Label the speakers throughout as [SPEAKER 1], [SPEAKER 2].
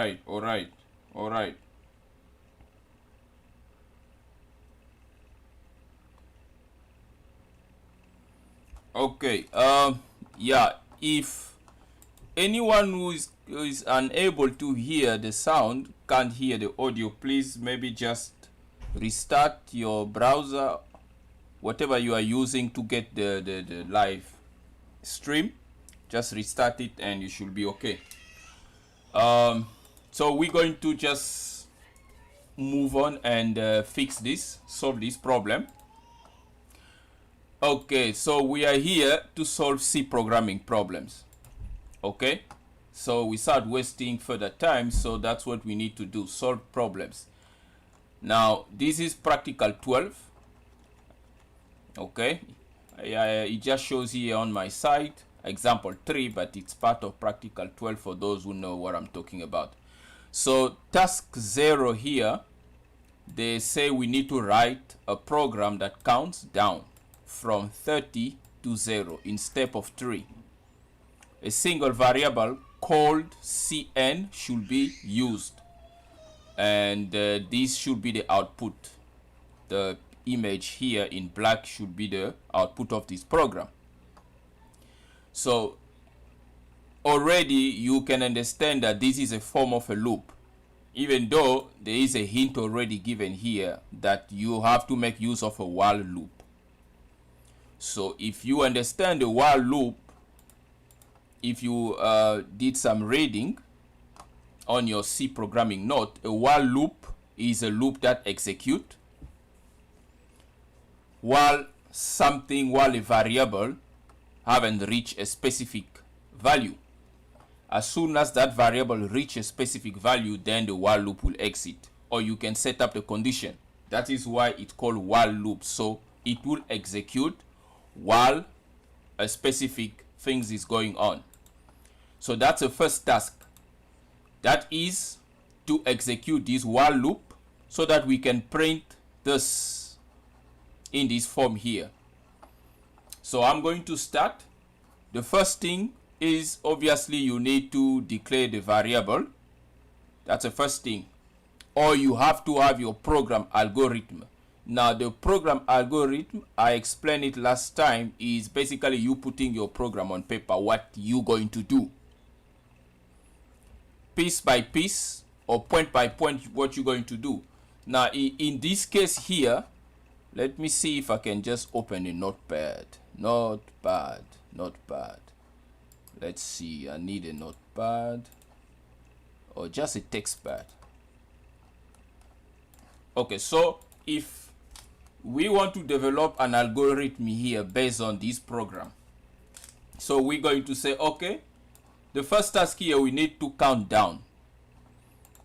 [SPEAKER 1] All right, all right. Okay. Yeah. If anyone who is unable to hear the sound, can't hear the audio, please maybe just restart your browser, whatever you are using to get the live stream. Just restart it and you should be okay. So we're going to just move on and solve this problem. Okay, so we are here to solve C programming problems. Okay, so we start wasting further time, so that's what we need to do, solve problems. Now this is practical 12. Okay, it just shows here on my site example 3, but it's part of practical 12 for those who know what I'm talking about. So task 0 here, they say we need to write a program that counts down from 30 to 0 in step of 3. A single variable called Cn should be used, and this should be the output. The image here in black should be the output of this program. So already you can understand that this is a form of a loop, even though there is a hint already given here that you have to make use of a while loop. So if you understand the while loop, if you did some reading on your C programming note, a while loop is a loop that executes while a variable haven't reached a specific value. As soon as that variable reaches a specific value, then the while loop will exit, or you can set up the condition. That is why it's called while loop. So it will execute while a specific thing is going on. So that's the first task. That is to execute this while loop so that we can print this in this form here. So I'm going to start. The first thing is obviously you need to declare the variable. That's the first thing. Or you have to have your program algorithm. Now the program algorithm, I explained it last time, is basically you putting your program on paper, what you're going to do. Piece by piece or point by point what you're going to do. Now in this case here, let me see if I can just open a notepad. Notepad. Let's see, I need a notepad or just a text pad. Okay, so if we want to develop an algorithm here based on this program, so we're going to say, okay, the first task here, we need to count down.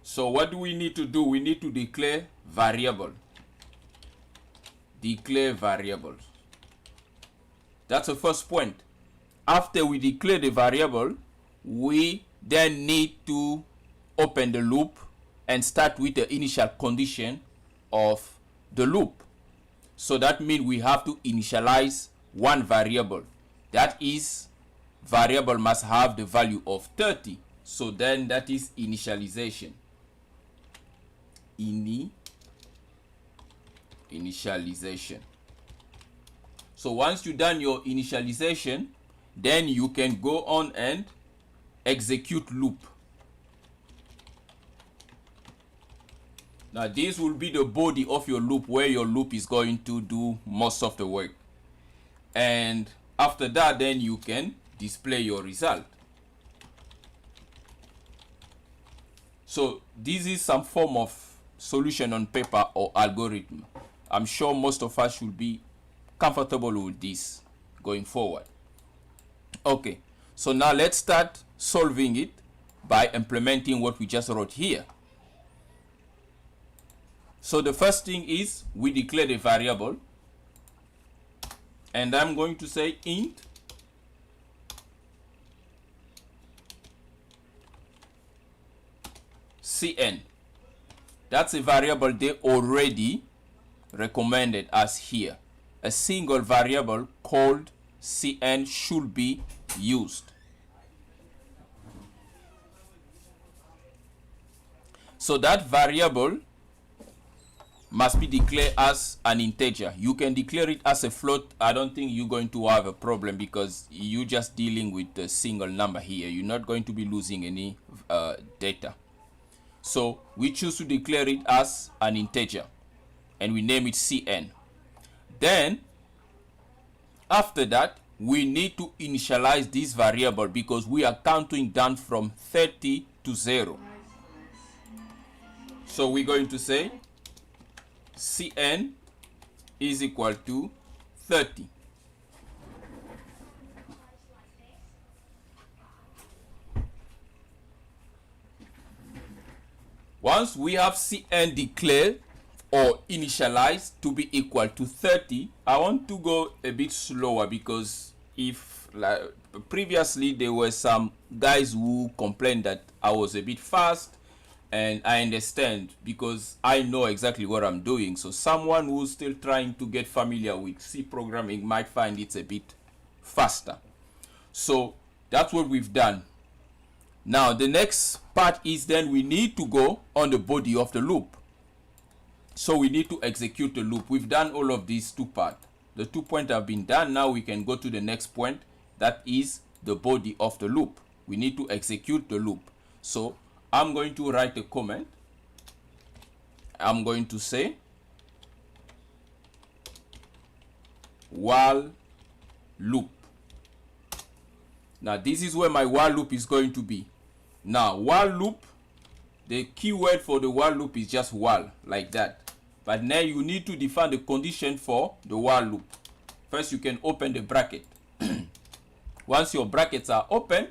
[SPEAKER 1] So what do we need to do? We need to declare variable. Declare variables. That's the first point. After we declare the variable, we then need to open the loop and start with the initial condition of the loop. So that means we have to initialize one variable. That is, variable must have the value of 30. So then that is initialization. Initialization. So once you've done your initialization, then you can go on and execute loop. Now this will be the body of your loop, where your loop is going to do most of the work. And after that, then you can display your result. So this is some form of solution on paper or algorithm. I'm sure most of us should be comfortable with this going forward. Okay, so now let's start solving it by implementing what we just wrote here. So the first thing is we declare the variable, and I'm going to say int Cn. That's a variable they already recommended us here. A single variable called Cn should be used. So that variable must be declared as an integer. You can declare it as a float. I don't think you're going to have a problem because you're just dealing with a single number here. You're not going to be losing any data. So we choose to declare it as an integer and we name it Cn. Then after that, we need to initialize this variable because we are counting down from 30 to 0. So we're going to say Cn is equal to 30. Once we have Cn declared or initialized to be equal to 30, I want to go a bit slower because if previously there were some guys who complained that I was a bit fast, and I understand because I know exactly what I'm doing. So someone who's still trying to get familiar with C programming might find it a bit faster. So that's what we've done. Now the next part is then we need to go on the body of the loop. So we need to execute the loop. We've done all of these two parts. The 2 points have been done. Now we can go to the next point. That is the body of the loop. We need to execute the loop. So I'm going to write a comment. I'm going to say while loop. Now this is where my while loop is going to be. Now while loop, the keyword for the while loop is just while, like that. But now you need to define the condition for the while loop. First you can open the bracket. Once your brackets are open,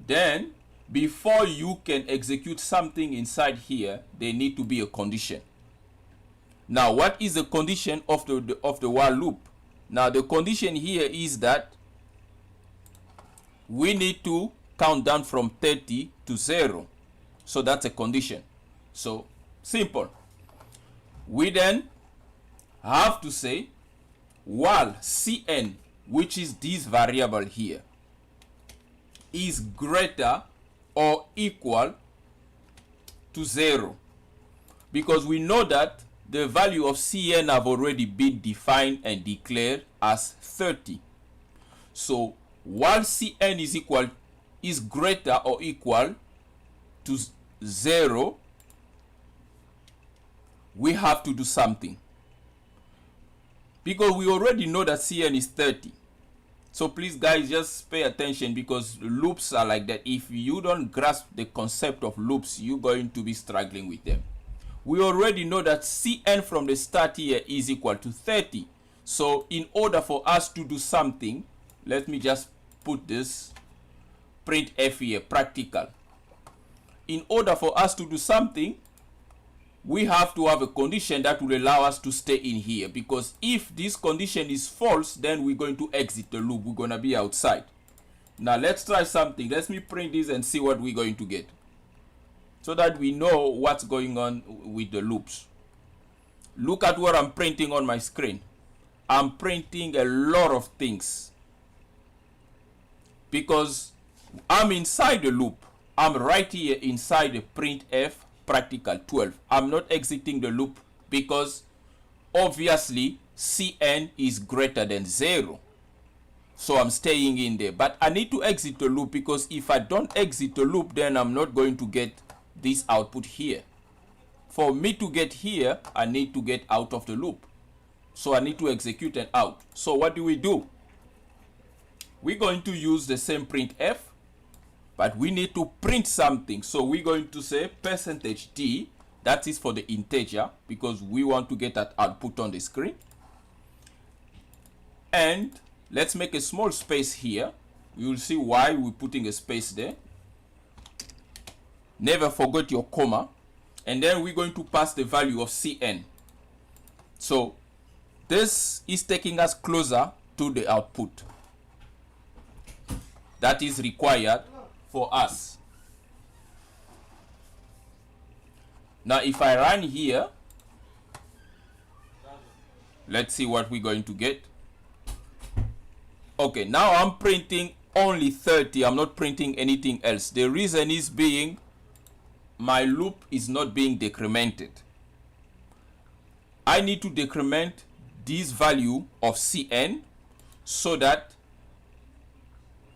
[SPEAKER 1] then before you can execute something inside here, there need to be a condition. Now what is the condition of the while loop? Now the condition here is that we need to count down from 30 to 0. So that's a condition. So simple. We then have to say while Cn, which is this variable here, is greater or equal to 0. Because we know that the value of Cn have already been defined and declared as 30. So while Cn is greater or equal to 0, we have to do something. Because we already know that Cn is 30. So please guys, just pay attention because loops are like that. If you don't grasp the concept of loops, you're going to be struggling with them. We already know that Cn from the start here is equal to 30. So in order for us to do something, let me just put this printf here, practical. In order for us to do something, we have to have a condition that will allow us to stay in here, because if this condition is false, then we're going to exit the loop. We're going to be outside. Now let's try something. Let me print this and see what we're going to get, so that we know what's going on with the loops. Look at what I'm printing on my screen. I'm printing a lot of things because I'm inside the loop. I'm right here inside the printf practical 12. I'm not exiting the loop because obviously Cn is greater than 0. So I'm staying in there. But I need to exit the loop because if I don't exit the loop, then I'm not going to get this output here. For me to get here, I need to get out of the loop. So I need to execute and out. So what do? We're going to use the same printf, but we need to print something. So we're going to say %d, that is for the integer, because we want to get that output on the screen. And let's make a small space here. You will see why we're putting a space there. Never forget your comma. And then we're going to pass the value of Cn. So this is taking us closer to the output that is required for us. Now if I run here, let's see what we're going to get. Okay, now I'm printing only 30. I'm not printing anything else. The reason is being my loop is not being decremented. I need to decrement this value of Cn so that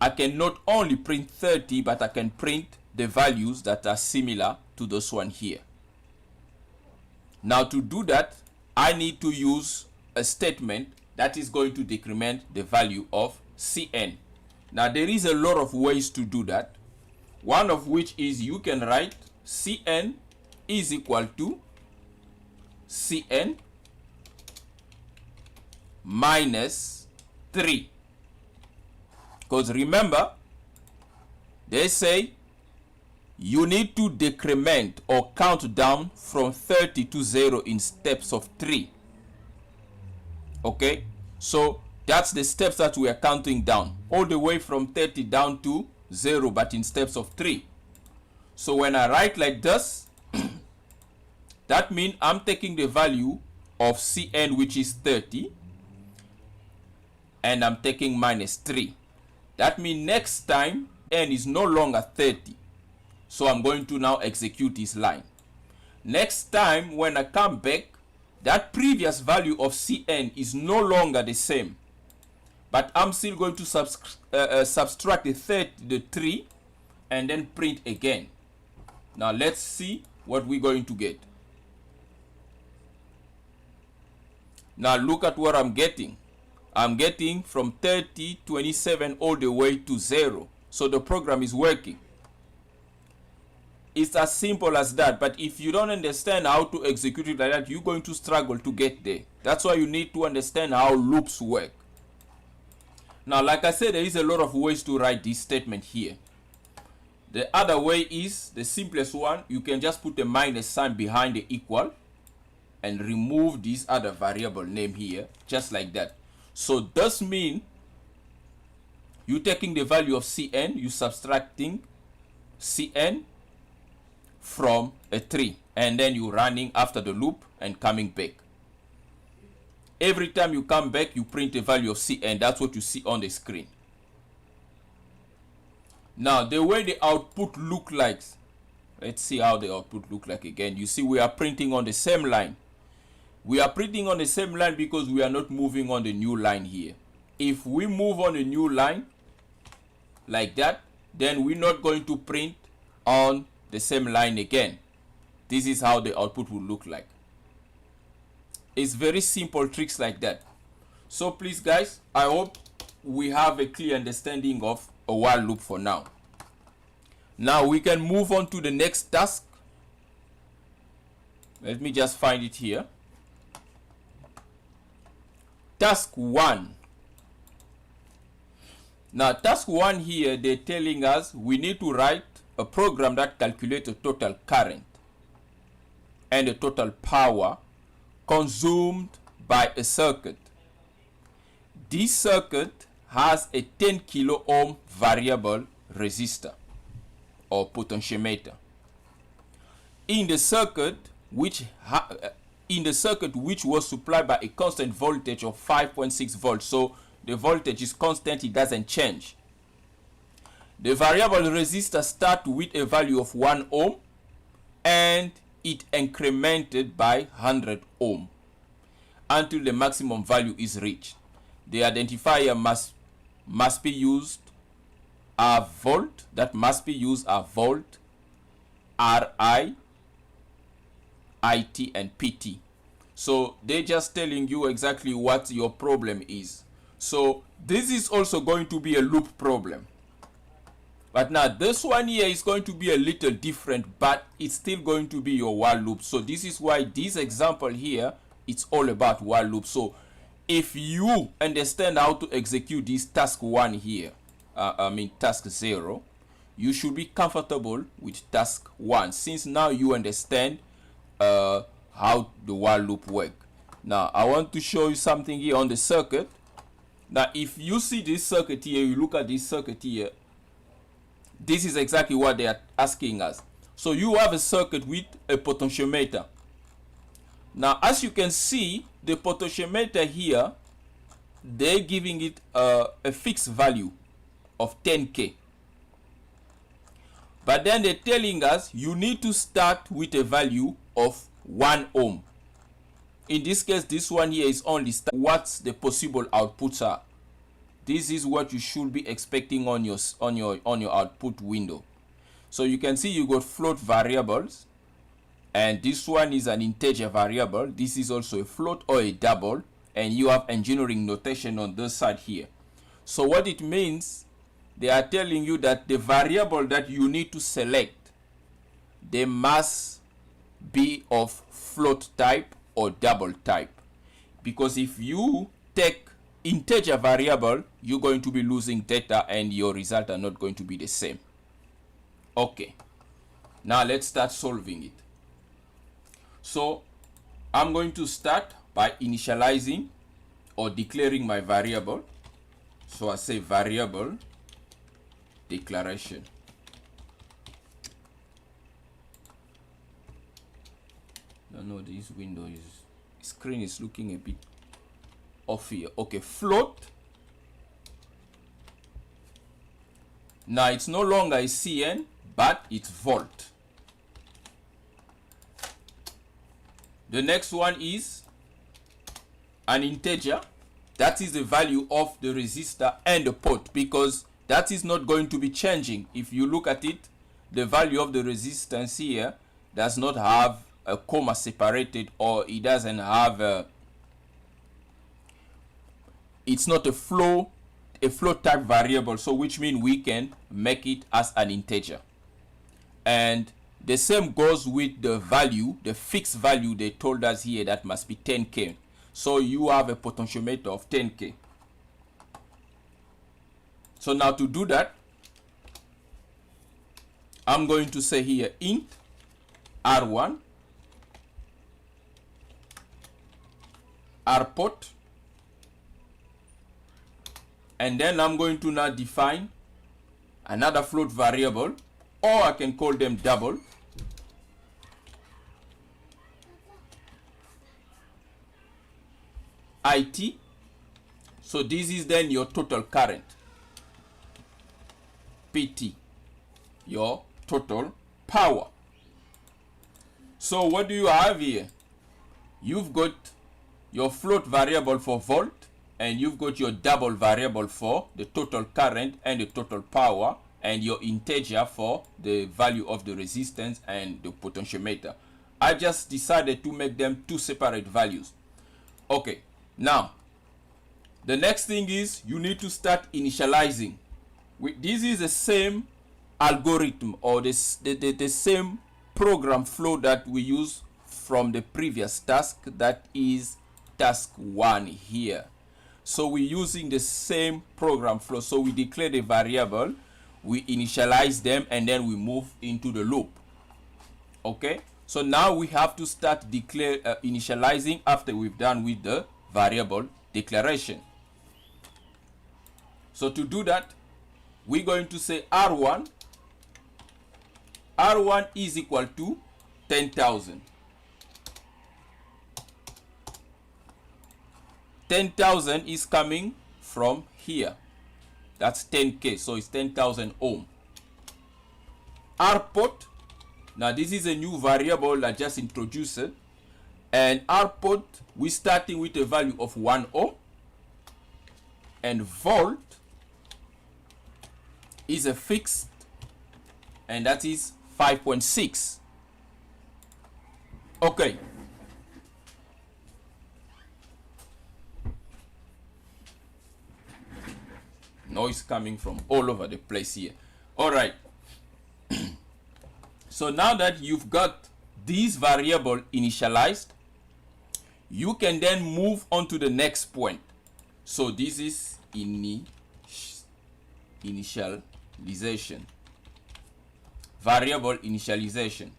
[SPEAKER 1] I can not only print 30, but I can print the values that are similar to this one here. Now to do that, I need to use a statement that is going to decrement the value of Cn. Now there is a lot of ways to do that. One of which is you can write Cn is equal to Cn minus 3. Because remember, they say you need to decrement or count down from 30 to 0 in steps of 3. Okay, so that's the steps that we are counting down, all the way from 30 down to 0, but in steps of 3. So when I write like this, that means I'm taking the value of Cn, which is 30, and I'm taking minus 3. That means next time n is no longer 30. So I'm going to now execute this line. Next time when I come back, that previous value of Cn is no longer the same. But I'm still going to subtract the 3 and then print again. Now let's see what we're going to get. Now look at what I'm getting. I'm getting from 30, 27 all the way to 0. So the program is working. It's as simple as that. But if you don't understand how to execute it like that, you're going to struggle to get there. That's why you need to understand how loops work. Now, like I said, there is a lot of ways to write this statement here. The other way is the simplest one. You can just put a minus sign behind the equal and remove this other variable name here, just like that. So this means you taking the value of Cn, you subtracting Cn from a 3, and then you running after the loop and coming back. Every time you come back, you print the value of Cn. That's what you see on the screen. Now the way the output look like, let's see how the output look like again. You see we are printing on the same line. We are printing on the same line because we are not moving on the new line here. If we move on a new line like that, then we're not going to print on the same line again. This is how the output will look like. It's very simple tricks like that. So please guys, I hope we have a clear understanding of a while loop for now. Now we can move on to the next task. Let me just find it here. Task 1. Now task 1 here, they're telling us we need to write a program that calculates the total current and the total power consumed by a circuit. This circuit has a 10 kilo ohm variable resistor or potentiometer. In the circuit which was supplied by a constant voltage of 5.6 volts, so the voltage is constant, it doesn't change. The variable resistor starts with a value of 1 ohm and it incremented by 100 ohm until the maximum value is reached. The identifier must be used a volt, that must be used a volt, RI, IT and PT. So they're just telling you exactly what your problem is. So this is also going to be a loop problem. But now this one here is going to be a little different, but it's still going to be your while loop. So this is why this example here, it's all about while loop. So if you understand how to execute this task 1 here, task 0, you should be comfortable with task 1, since now you understand how the while loop work. Now I want to show you something here on the circuit. Now if you see this circuit here, you look at this circuit here, this is exactly what they are asking us. So you have a circuit with a potentiometer. Now as you can see, the potentiometer here, they're giving it a fixed value of 10K. But then they're telling us you need to start with a value of 1 ohm. In this case, this one here is only what the possible outputs are. This is what you should be expecting on your output window. So you can see you got float variables, and this one is an integer variable. This is also a float or a double, and you have engineering notation on this side here. So what it means, they are telling you that the variable that you need to select, they must be of float type or double type, because if you take integer variable, you're going to be losing data and your results are not going to be the same. Okay, now let's start solving it. So I'm going to start by initializing or declaring my variable. So I say variable declaration. No, this window screen is looking a bit off here. Okay, float. Now it's no longer a CN, but it's volt. The next one is an integer. That is the value of the resistor and the pot, because that is not going to be changing. If you look at it, the value of the resistance here does not have a comma separated, or it doesn't have it's not a float type variable, so which means we can make it as an integer. And the same goes with the value, the fixed value they told us here, that must be 10K. So you have a potentiometer of 10K. So now to do that, I'm going to say here int R1 rpot, and then I'm going to now define another float variable, or I can call them double. IT. So this is then your total current. PT, your total power. So what do you have here? You've got your float variable for volt, and you've got your double variable for the total current and the total power, and your integer for the value of the resistance and the potentiometer. I just decided to make them two separate values. Okay, now the next thing is you need to start initializing. This is the same algorithm, or the same program flow that we use from the previous task, that is task 1 here. So we're using the same program flow. So we declare the variable, we initialize them, and then we move into the loop. Okay, so now we have to start initializing after we've done with the variable declaration. So to do that, we're going to say R1 is equal to 10,000. 10,000 is coming from here. That's 10K, so it's 10,000 ohm. Rpot, now this is a new variable I just introduced, and Rpot, we're starting with a value of 1 ohm, and volt is a fixed, and that is 5.6. Okay. Noise coming from all over the place here. All right. So now that you've got this variable initialized, you can then move on to the next point. So this is initialization, variable initialization.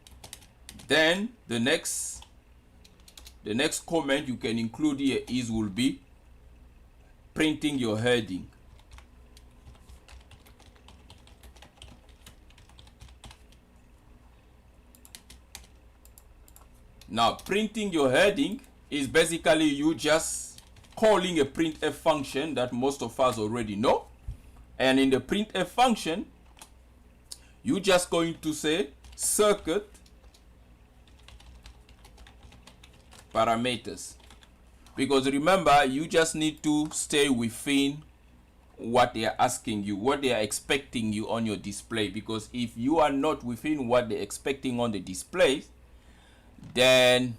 [SPEAKER 1] Then the next comment you can include here will be printing your heading. Now printing your heading is basically you just calling a printf function that most of us already know. And in the printf function, you just going to say circuit parameters, because remember, you just need to stay within what they are asking you, what they are expecting you on your display. Because if you are not within what they're expecting on the display, then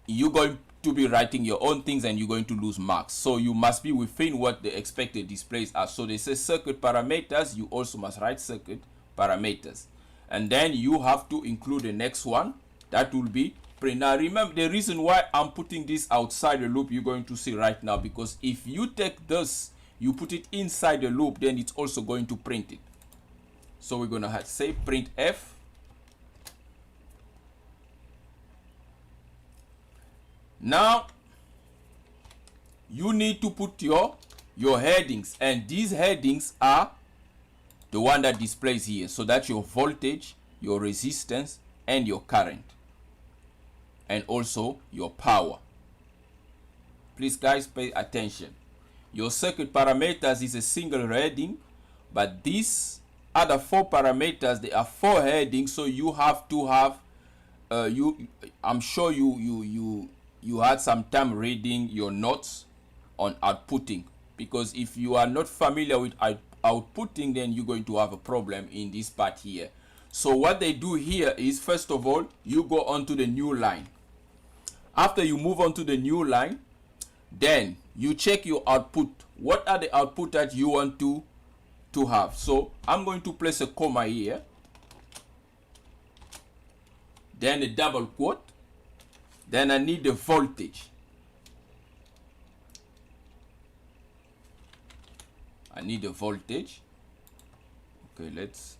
[SPEAKER 1] you're going to be writing your own things and you're going to lose marks. So you must be within what the expected displays are. So they say circuit parameters, you also must write circuit parameters, and then you have to include the next one, that will be print. Now remember, the reason why I'm putting this outside the loop, you're going to see right now, because if you take this, you put it inside the loop, then it's also going to print it. So we're going to say print F. Now you need to put your headings, and these headings are the one that displays here. So that's your voltage, your resistance, and your current, and also your power. Please guys, pay attention. Your circuit parameters is a single heading, but these other 4 parameters, they are 4 headings. So you have to have I'm sure you had some time reading your notes on outputting, because if you are not familiar with outputting, then you're going to have a problem in this part here. So what they do here is, first of all, you go onto the new line. After you move on to the new line, then you check your output. What are the output that you want to have? So I'm going to place a comma here, then a double quote, then I need the voltage. I need the voltage. Okay, let's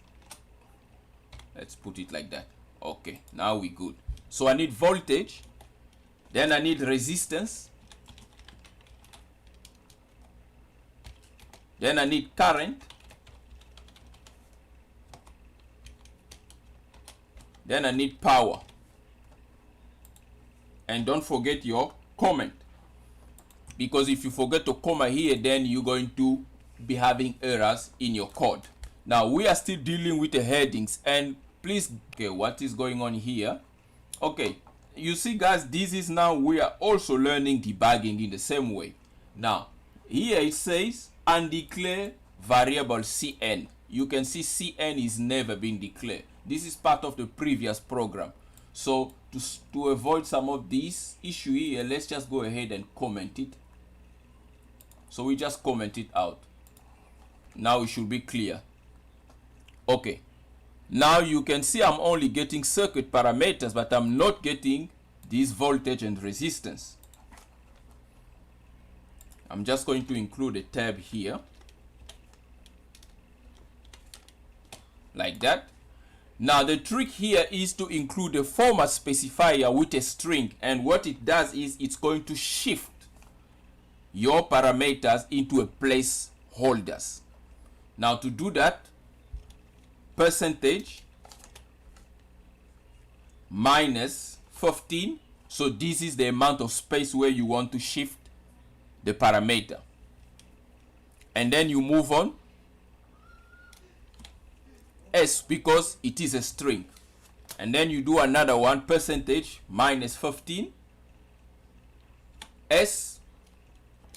[SPEAKER 1] put it like that. Okay, now we good. So I need voltage, then I need resistance, then I need current, then I need power. And don't forget your comment, because if you forget to comma here, then you're going to be having errors in your code. Now we are still dealing with the headings, and please, okay, what is going on here? Okay, you see guys, this is now we are also learning debugging in the same way. Now here it says undeclared variable Cn. You can see Cn is never been declared. This is part of the previous program. So to avoid some of these issue here, let's just go ahead and comment it. So we just comment it out. Now it should be clear. Okay, now you can see I'm only getting circuit parameters, but I'm not getting this voltage and resistance. I'm just going to include a tab here like that. Now the trick here is to include a format specifier with a string, and what it does is it's going to shift your parameters into a placeholders. Now to do that, percentage minus 15. So this is the amount of space where you want to shift the parameter, and then you move on S, because it is a string, and then you do another one, percentage minus 15 S,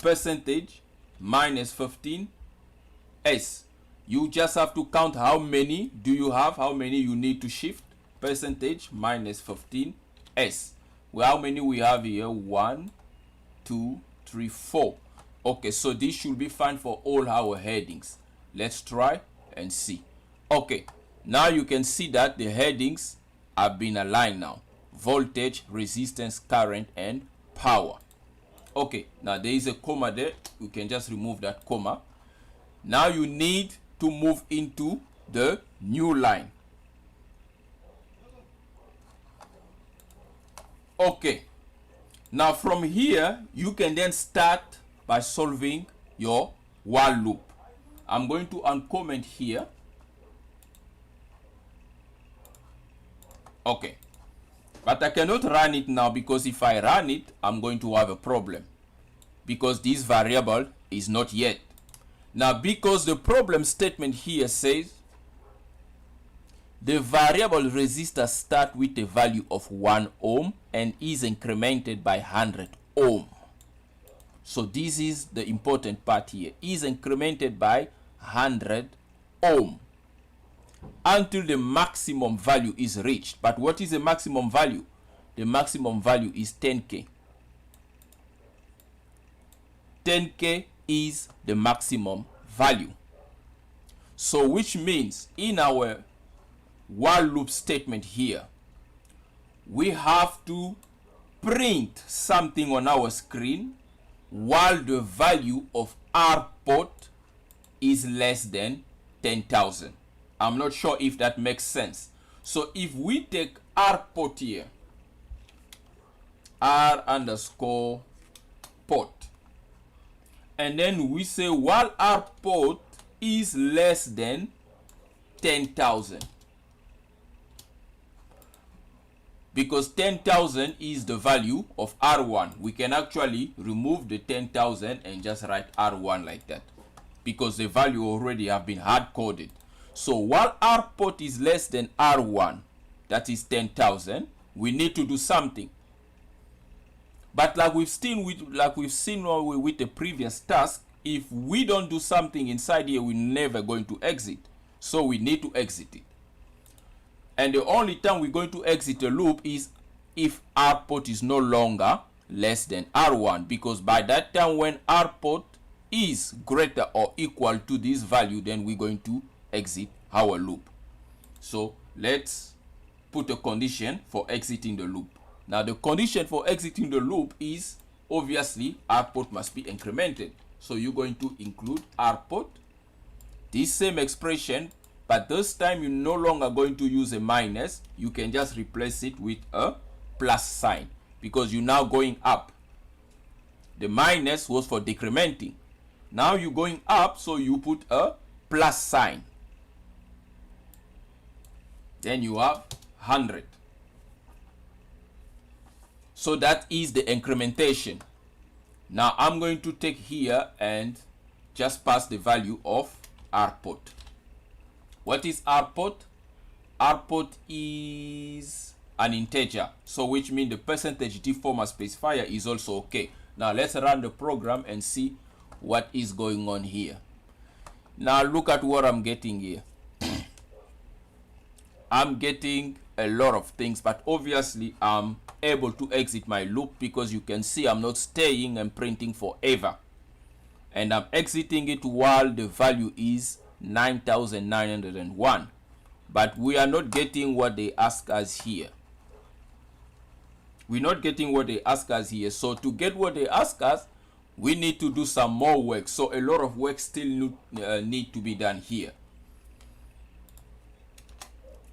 [SPEAKER 1] percentage minus 15 S. You just have to count how many do you have, how many you need to shift. Percentage minus 15 S. Well, how many we have here? 1, 2, 3, 4. Okay, so this should be fine for all our headings. Let's try and see. Okay, now you can see that the headings have been aligned now. Voltage, resistance, current, and power. Okay, now there is a comma there. You can just remove that comma. Now you need to move into the new line. Okay, now from here you can then start by solving your while loop. I'm going to uncomment here. Okay, but I cannot run it now, because if I run it, I'm going to have a problem, because this variable is not yet. Now, because the problem statement here says The variable resistor starts with a value of 1 ohm and is incremented by 100 ohm. So this is the important part here. Is incremented by 100 ohm until the maximum value is reached. But what is the maximum value? The maximum value is 10K. 10K is the maximum value. So which means in our while loop statement here, we have to print something on our screen while the value of our port is less than 10,000. I'm not sure if that makes sense. So if we take our port here, r underscore port, and then we say while our port is less than 10,000, because 10,000 is the value of R1. We can actually remove the 10,000 and just write R1 like that, because the value already have been hard coded. So while our port is less than R1, that is 10,000, we need to do something. But like we've seen with the previous task, if we don't do something inside here, we're never going to exit. So we need to exit it. And the only time we're going to exit a loop is if our port is no longer less than R1, because by that time when our port is greater or equal to this value, then we're going to exit our loop. So let's put a condition for exiting the loop. Now the condition for exiting the loop is obviously our port must be incremented. So you're going to include our port, this same expression, but this time you're no longer going to use a minus. You can just replace it with a plus sign, because you're now going up. The minus was for decrementing. Now you're going up, so you put a plus sign. Then you have 100. So that is the incrementation. Now I'm going to take here and just pass the value of our port. What is our port? Our port is an integer, so which means the percentage %d format specifier is also okay. Now let's run the program and see what is going on here. Now look at what I'm getting here. I'm getting a lot of things, but obviously I'm able to exit my loop because you can see I'm not staying and printing forever. And I'm exiting it while the value is 9,901. But we are not getting what they ask us here. We're not getting what they ask us here. So to get what they ask us, we need to do some more work. So a lot of work still need to be done here.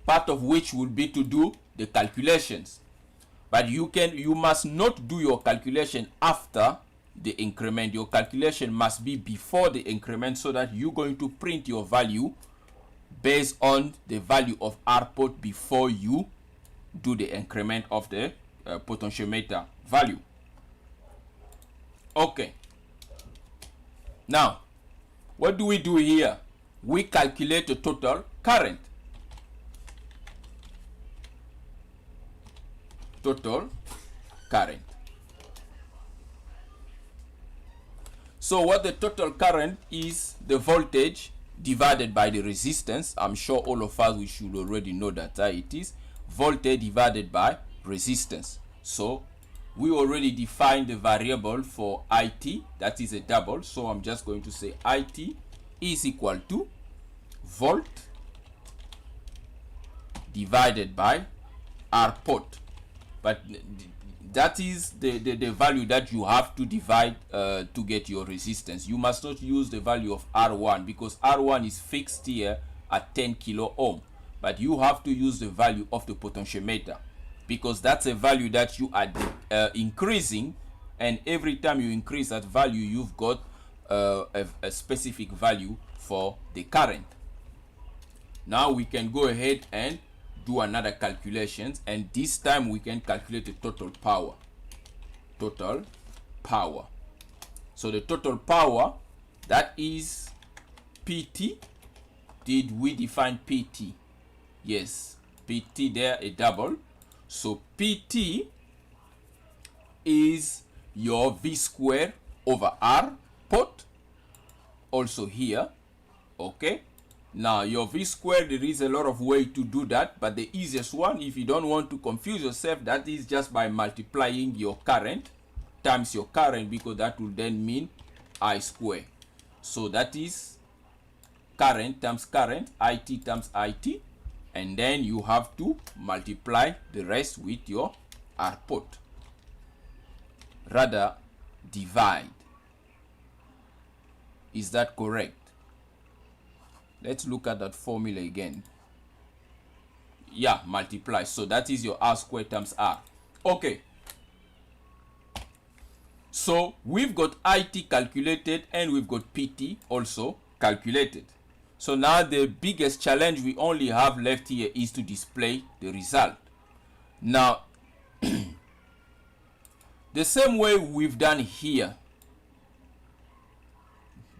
[SPEAKER 1] Part of which would be to do the calculations. But you must not do your calculation after the increment. Your calculation must be before the increment, so that you're going to print your value based on the value of R port before you do the increment of the potentiometer value. Okay. Now, what do we do here? We calculate the total current. Total current. So what the total current is, the voltage divided by the resistance. I'm sure all of us, we should already know that it is voltage divided by resistance. So we already defined the variable for IT, that is a double. So I'm just going to say IT is equal to volt divided by R port. But that is the value that you have to divide to get your resistance. You must not use the value of R1, because R1 is fixed here at 10 kilo ohm. But you have to use the value of the potentiometer, because that's a value that you are increasing, and every time you increase that value, you've got a specific value for the current. Now we can go ahead and do another calculations, and this time we can calculate the total power. Total power. So the total power, that is PT. Did we define PT? Yes, PT there, a double. So PT is your V square over R pot, also here. Okay, now your V square, there is a lot of way to do that, but the easiest one, if you don't want to confuse yourself, that is just by multiplying your current times your current, because that will then mean I square. So that is current times current, IT times IT, and then you have to multiply the rest with your R pot. Rather, divide. Is that correct? Let's look at that formula again. Yeah, multiply. So that is your R squared times R. Okay. So we've got IT calculated and we've got PT also calculated. So now the biggest challenge we only have left here is to display the result. Now, the same way we've done here,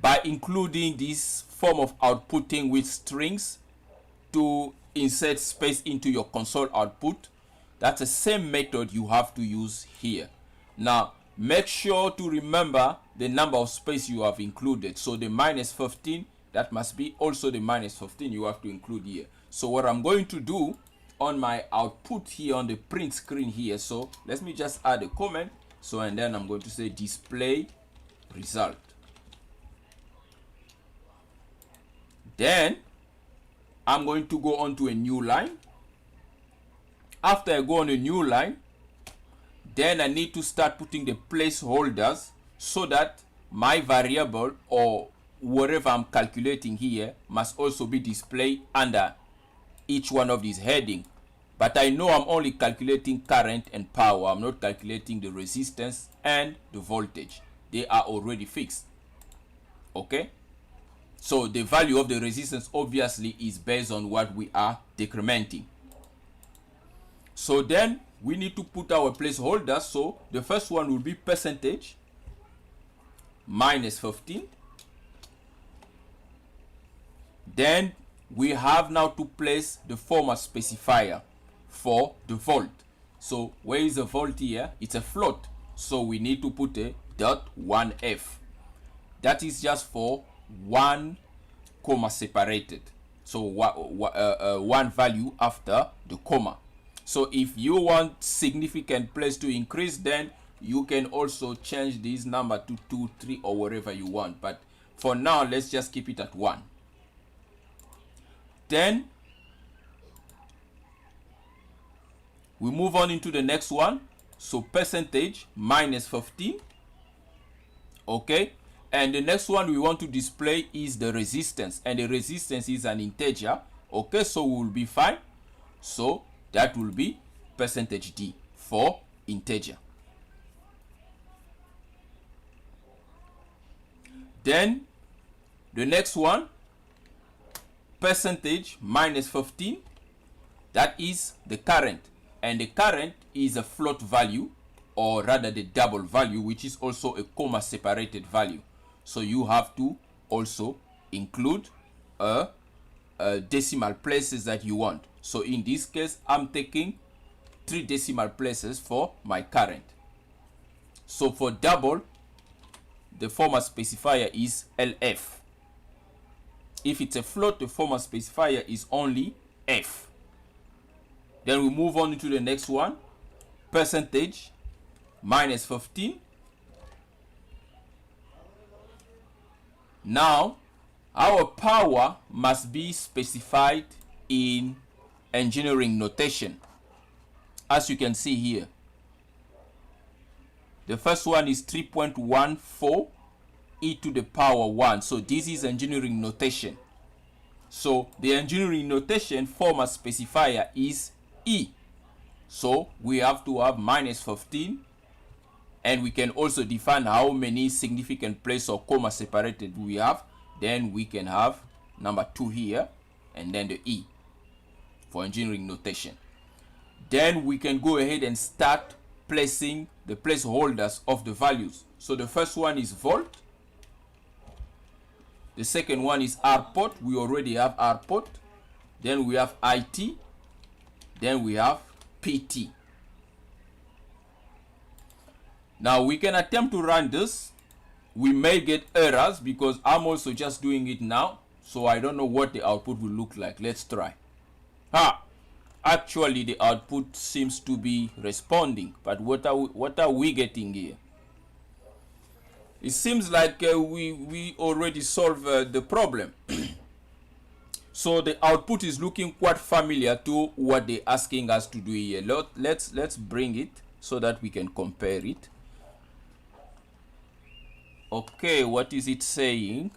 [SPEAKER 1] by including this form of outputting with strings to insert space into your console output, that's the same method you have to use here. Now, make sure to remember the number of space you have included. So the minus 15, that must be also the minus 15 you have to include here. So what I'm going to do on my output here on the print screen here, so let me just add a comment. So, and then I'm going to say display result. Then I'm going to go on to a new line. After I go on a new line, then I need to start putting the placeholders so that my variable or whatever I'm calculating here must also be displayed under each one of these headings. But I know I'm only calculating current and power. I'm not calculating the resistance and the voltage. They are already fixed. Okay? So the value of the resistance obviously is based on what we are decrementing. So then we need to put our placeholders. So the first one will be percentage minus 15. Then we have now to place the format specifier for the volt. So where is the volt here? It's a float. So we need to put a .1f. That is just for one comma separated. So one value after the comma. So if you want significant place to increase, then you can also change this number to 2, 3 or whatever you want. But for now, let's just keep it at 1. Then we move on into the next one. So percentage minus 15. Okay. And the next one we want to display is the resistance. And the resistance is an integer. Okay. So we will be fine. So that will be percentage D for integer. Then the next one, percentage minus 15, that is the current. And the current is a float value, or rather the double value, which is also a comma separated value. So you have to also include decimal places that you want. So in this case, I'm taking 3 decimal places for my current. So for double, the format specifier is LF. If it's a float, the format specifier is only F. Then we move on to the next one. Percentage minus 15. Now, our power must be specified in engineering notation. As you can see here. The first one is 3.14 e to the power 1. So this is engineering notation. So the engineering notation format specifier is E. So we have to have minus 15. And we can also define how many significant place or comma separated we have. Then we can have number 2 here. And then the E for engineering notation. Then we can go ahead and start placing the placeholders of the values. So the first one is volt. The second one is R pot. We already have R pot. then we have IT, then we have PT. Now we can attempt to run this. We may get errors because I'm also just doing it now, so I don't know what the output will look like. Let's try. Actually the output seems to be responding, but what are we getting here? It seems like we already solved the problem. So the output is looking quite familiar to what they're asking us to do here. Let's bring it so that we can compare it. Okay, what is it saying?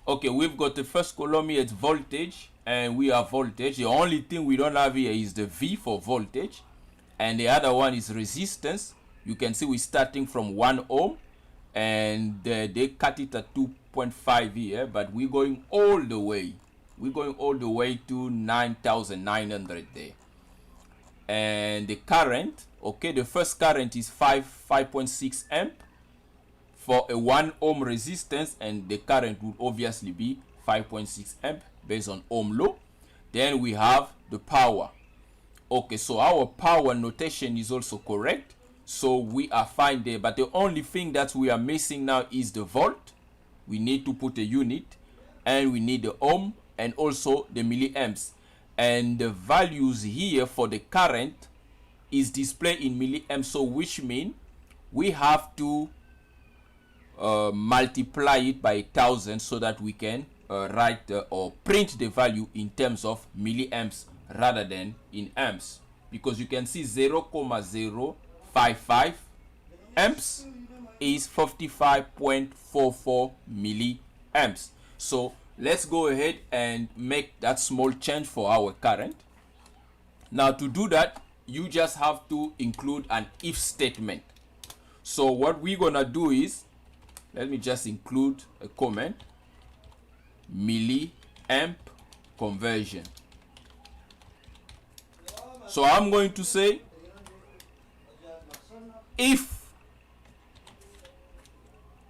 [SPEAKER 1] Okay, we've got the first column here, it's voltage, and we have voltage. The only thing we don't have here is the V for voltage, and the other one is resistance. You can see we're starting from 1 ohm, and they cut it at 2.5 here, but we're going all the way. We're going all the way to 9,900 there. And the current, okay, the first current is 5.6 amp for a 1 ohm resistance, and the current would obviously be 5.6 amp based on ohm law. Then we have the power. Okay, so our power notation is also correct, so we are fine there, but the only thing that we are missing now is the volt. We need to put a unit, and we need the ohm and also the milliamps, and the values here for the current is displayed in milliamps, so which means we have to multiply it by 1000 so that we can write or print the value in terms of milliamps rather than in amps, because you can see 0.055 amps is 55.44 milliamps. So let's go ahead and make that small change for our current. Now to do that, you just have to include an if statement. So what we're gonna do is, let me just include a comment, milliamp conversion. So I'm going to say if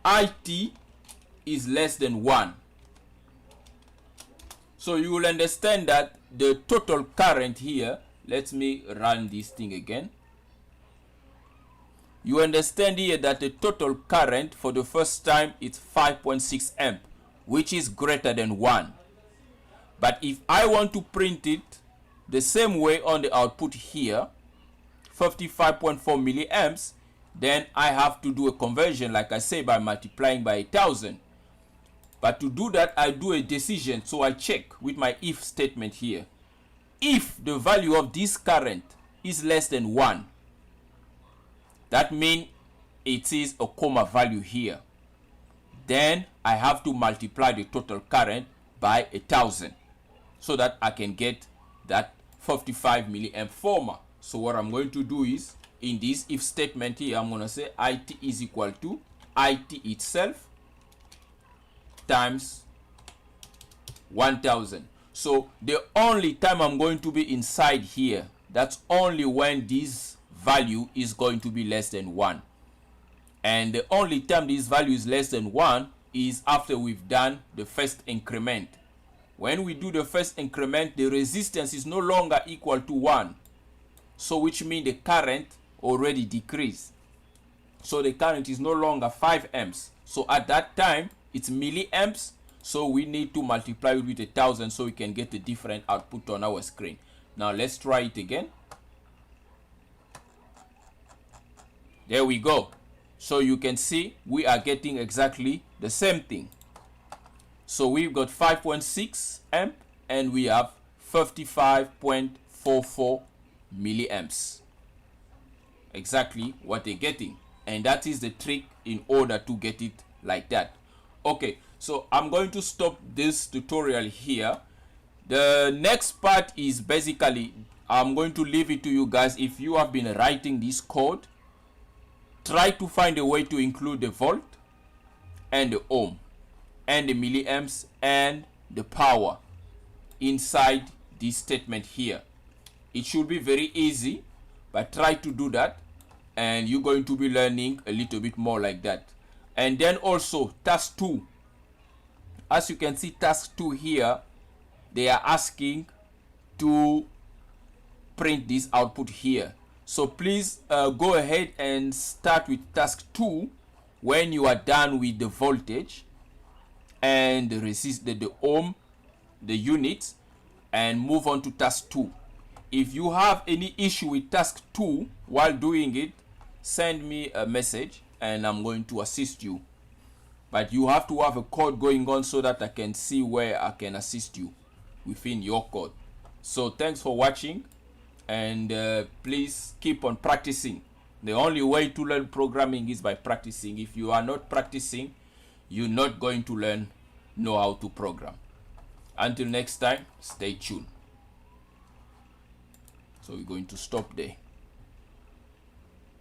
[SPEAKER 1] IT is less than 1. So you will understand that the total current here, let me run this thing again. You understand here that the total current for the first time is 5.6 amp, which is greater than 1. But if I want to print it the same way on the output here, 55.4 milliamps, then I have to do a conversion, like I say, by multiplying by 1000. But to do that, I do a decision, so I check with my if statement here. If the value of this current is less than 1, that means it is a comma value here. Then I have to multiply the total current by 1000 so that I can get that 55 milliamp formula. So what I'm going to do is, in this if statement here, I'm going to say IT is equal to IT itself times 1000. So the only time I'm going to be inside here, that's only when this value is going to be less than 1. And the only time this value is less than 1 is after we've done the first increment. When we do the first increment, the resistance is no longer equal to 1. So which means the current already decreased. So the current is no longer 5 amps. So at that time, it's milliamps. So we need to multiply it with 1000 so we can get a different output on our screen. Now let's try it again. There we go. So you can see we are getting exactly the same thing. So we've got 5.6 amp and we have 55.44 milliamps. Exactly what they're getting. And that is the trick in order to get it like that. Okay, so I'm going to stop this tutorial here. The next part is basically, I'm going to leave it to you guys. If you have been writing this code, try to find a way to include the volt and the ohm and the milliamps and the power inside this statement here. It should be very easy, but try to do that and you're going to be learning a little bit more like that. And then also task 2, as you can see, task 2 here, they are asking to print this output here. So please go ahead and start with task 2 when you are done with the voltage and the resistor, the ohm, the units, and move on to task 2. If you have any issue with task 2 while doing it, send me a message and I'm going to assist you. But you have to have a code going on so that I can see where I can assist you within your code. So thanks for watching, and please keep on practicing. The only way to learn programming is by practicing. If you are not practicing, you're not going to know how to program. Until next time, stay tuned. So we're going to stop there.